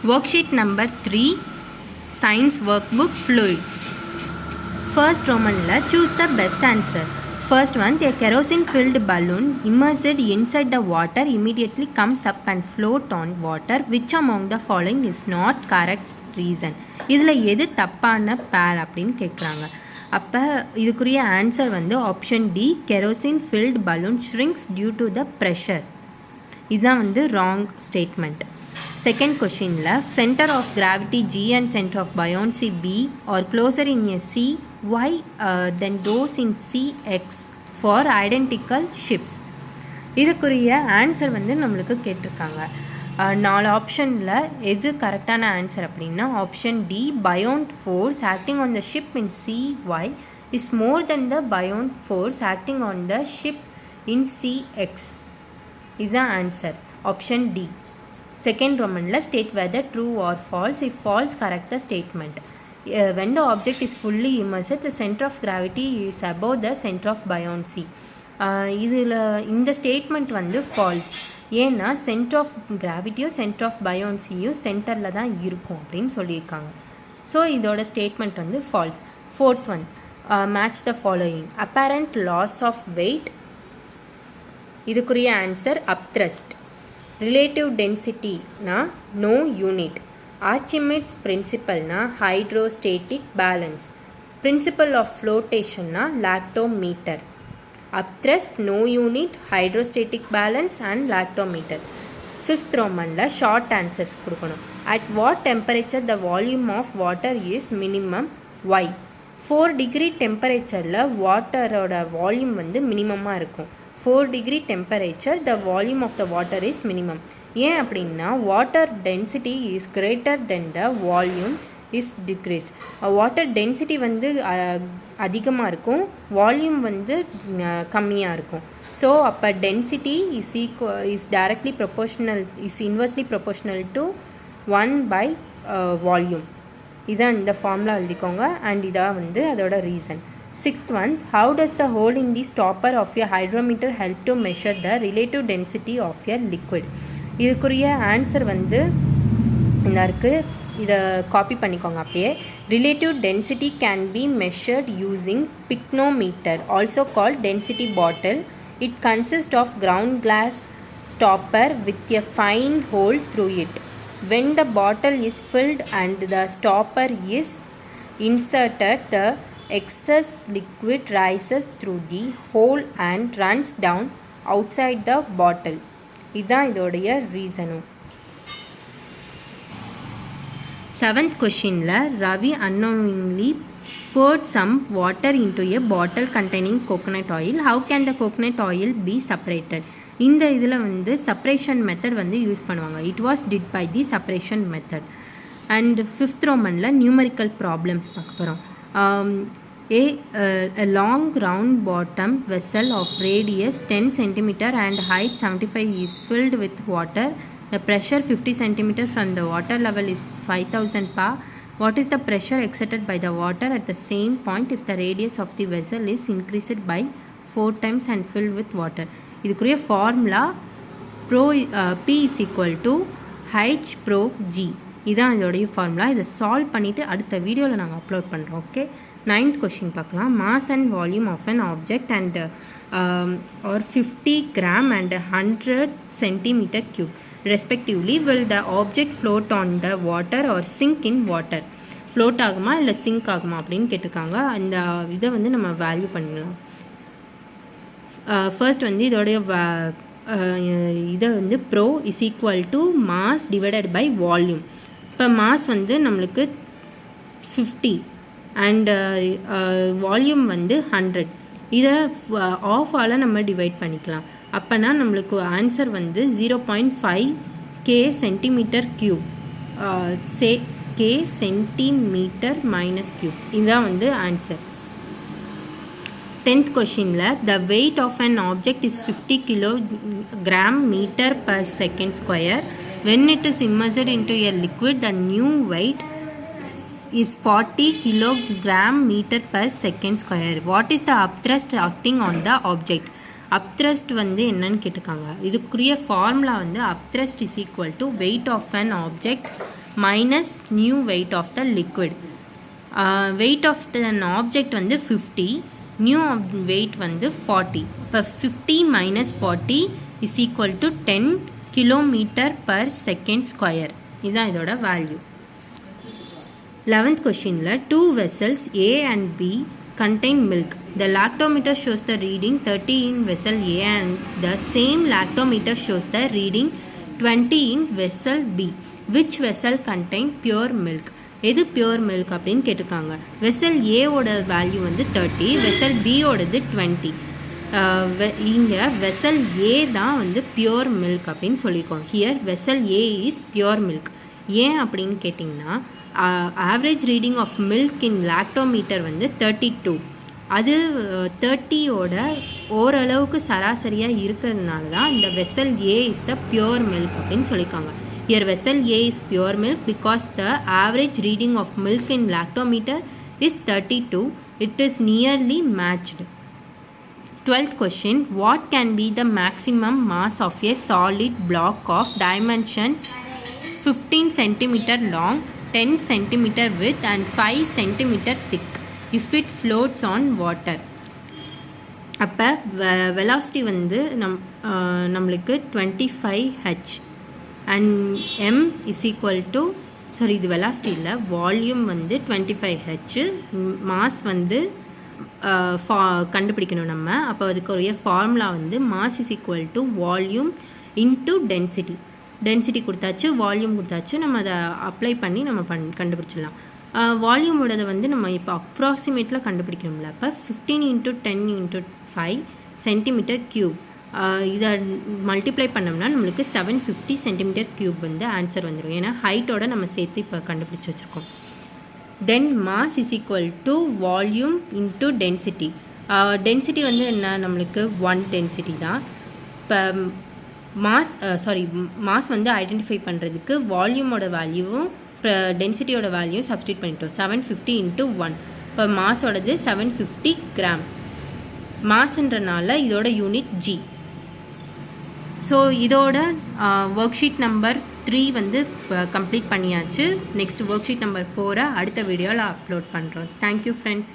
Worksheet number 3, Science Workbook Fluids. First Roman la choose the best answer. First one, a kerosene filled balloon immersed inside the water immediately comes up and float on water. Which among the following is not correct reason? இதில் எது தப்பான பேர் அப்படின்னு கேட்குறாங்க. அப்போ இதுக்குரிய answer வந்து option D, kerosene filled balloon shrinks due to the pressure. இதுதான் வந்து wrong statement. Second question left, center of gravity G and center of buoyancy B are closer in a C, why than those in CX for identical ships. இதுக்குரிய answer வந்து நம்மளுக்கு கேட்டிருக்காங்க. 4 ஆப்ஷனில் எது கரெக்டான answer அப்படின்னா option D, buoyant force acting on the ship in CY is more than the buoyant force acting on the ship in CX. இதுதான் answer option D. Second Roman la state whether true or false. If false, correct the statement. When the object is fully immersed, the center of gravity is above the center of buoyancy. இதில் இந்த statement வந்து false. ஏன்னா centre of கிராவிட்டியோ centre of பயோன்சியோ சென்டரில் தான் இருக்கும் அப்படின்னு சொல்லியிருக்காங்க. ஸோ இதோட ஸ்டேட்மெண்ட் வந்து false. Fourth one, match the following. Apparent loss of weight, இதுக்குரிய ஆன்சர் அப்த்ரஸ்ட். ரிலேட்டிவ் டென்சிட்டினா நோ யூனிட். ஆர்ச்சிமெட்ஸ் பிரின்சிபல்னா ஹைட்ரோஸ்டேட்டிக் பேலன்ஸ். பிரின்சிபல் ஆஃப் ஃப்ளோட்டேஷன்னா lactometer. Upthrust, no unit, hydrostatic balance and lactometer. Fifth ரோமனில் short answers கொடுக்கணும். At what temperature the volume of water is minimum, why. 4 degree டெம்பரேச்சரில் வாட்டரோட volume வந்து மினிமமாக இருக்கும். 4 degree temperature, the volume of the water is minimum. ஏன் அப்படின்னா water density is greater than the volume is decreased. Water density வந்து அதிகமாக இருக்கும், வால்யூம் வந்து கம்மியாக இருக்கும். ஸோ அப்போ density is directly proportional, is inversely proportional to 1 volume. இதான் இந்த ஃபார்முலா எழுதிக்கோங்க. அண்ட் இதான் வந்து அதோட reason. Sixth one, how does the hole in the stopper of your hydrometer help to measure the relative density of your liquid? இதுக்குரிய answer வந்து இந்த இருக்குது, இதை காப்பி பண்ணிக்கோங்க அப்படியே. Relative density can be measured using pycnometer, also called density bottle. It consist of ground glass stopper with a fine hole through it. When the bottle is filled and the stopper is inserted, the excess liquid rises through the hole and runs down outside the bottle. இதான் இதோடைய ரீசனும். 7th questionல Ravi unknowingly poured some water into a bottle containing coconut oil. How can the coconut oil be separated? இந்த இதில் வந்து separation method வந்து use பண்ணுவாங்க. It was did by the separation method. And 5th Romanல numerical problems பார்க்க போகிறோம். A long round bottom vessel of radius 10 cm and height 75 is filled with water. The pressure 50 cm from the water level is 5000 pa. What is the pressure exerted by the water at the same point if the radius of the vessel is increased by 4 times and filled with water? இதுக்குரிய formula P is equal to H pro G. இதான் இதோடைய formula. இதை solve பண்ணிவிட்டு அடுத்த வீடியோவில் நாங்கள் upload பண்ணுறோம். Okay. 9th question பார்க்கலாம். Mass and volume of an object and or 50 gram and 100 centimeter cube respectively, will the object float on the water or sink in water? float ஆகுமா இல்லை sink ஆகுமா அப்படின்னு கேட்டிருக்காங்க. அந்த இதை வந்து நம்ம வேல்யூ பண்ணிடலாம். ஃபர்ஸ்ட் வந்து இதோடைய இதை வந்து rho is equal to mass divided by volume. இப்போ மாஸ் வந்து நம்மளுக்கு 50 அண்ட் வால்யூம் வந்து 100. இதை ஆஃபால் நம்ம டிவைட் பண்ணிக்கலாம். அப்போனா நம்மளுக்கு ஆன்சர் வந்து 0.5 K centimetre cube, K centimetre minus cube. இதுதான் வந்து answer. 10th questionல the weight of an object is 50 kilogram meter per second square. When it is immersed into a liquid, the new weight is 40 kilogram meter per second square. What is the upthrust acting on the object? upthrust வந்து என்னன்னு கேட்டிருக்காங்க. இதுக்குரிய formula வந்து upthrust is equal to weight of an object minus new weight of the liquid. Weight of an object வந்து 50, new weight வந்து 40. இப்போ 50 minus 40 is equal to 10 kilometer per second square. இதுதான் இதோட value. 11th questionல two vessels A and B contain milk. The lactometer shows the reading 30 in vessel A and the same lactometer shows the reading 20 in vessel B. Which vessel contain pure milk? எது pure milk அப்படின்னு கேட்டிருக்காங்க. Vessel ஏவோட value வந்து 30, vessel பியோடது 20. இங்கே vessel ஏ தான் வந்து pure milk அப்படின்னு சொல்லியிருக்கோம். Here vessel A is pure milk. ஏன் அப்படின்னு கேட்டிங்கன்னா average reading of milk in lactometer வந்து 32. அது 30யோட ஓரளவுக்கு சராசரியாக இருக்கிறதுனால தான் இந்த vessel A is the pure milk அப்படின்னு சொல்லியிருக்காங்க. Here vessel A is pure milk because the average reading of milk in lactometer is 32. It is nearly matched. 12th question. What can be the maximum mass of a solid block of dimensions 15 cm long, 10 cm width and 5 cm thick if it floats on water? அப்போ velocity வந்து நம்மளுக்கு 25h and m is equal to இது velocity இல்லை, volume வந்து 25h, mass வந்து கண்டுபிடிக்கணும் நம்ம. அப்போ அதுக்குரிய ஃபார்முலா வந்து mass is equal to volume into density. Density கொடுத்தாச்சு, வால்யூம் கொடுத்தாச்சு, நம்ம அதை அப்ளை பண்ணி நம்ம கண்டுபிடிச்சிடலாம். வால்யூமோடதை வந்து நம்ம இப்போ அப்ராக்சிமேட்டில் கண்டுபிடிக்கணும்ல. அப்போ 15 × 10 × 5 cm3. இதை மல்டிப்ளை பண்ணோம்னா நம்மளுக்கு 750 cm3 வந்து ஆன்சர் வந்துடும். ஏன்னா ஹைட்டோட நம்ம சேர்த்து இப்போ கண்டுபிடிச்சி வச்சுருக்கோம். தென் mass is equal to volume into density. Density வந்து என்ன, நம்மளுக்கு 1 டென்சிட்டி தான். இப்போ மாஸ் வந்து ஐடென்டிஃபை பண்ணுறதுக்கு வால்யூமோட வேல்யூவும் டென்சிட்டியோட வேல்யூவும் சப்ஸ்டியூட் பண்ணிட்டோம். 750 × 1. இப்போ மாஸோடது 750 கிராம். மாஸ்ன்றனால இதோட யூனிட் G. ஸோ இதோட ஒர்க் ஷீட் நம்பர் 3 வந்து கம்ப்ளீட் பண்ணியாச்சு. நெக்ஸ்ட் ஒர்க் ஷீட் நம்பர் 4 அடுத்த வீடியோவில் அப்லோட் பண்ணுறோம். Thank you friends.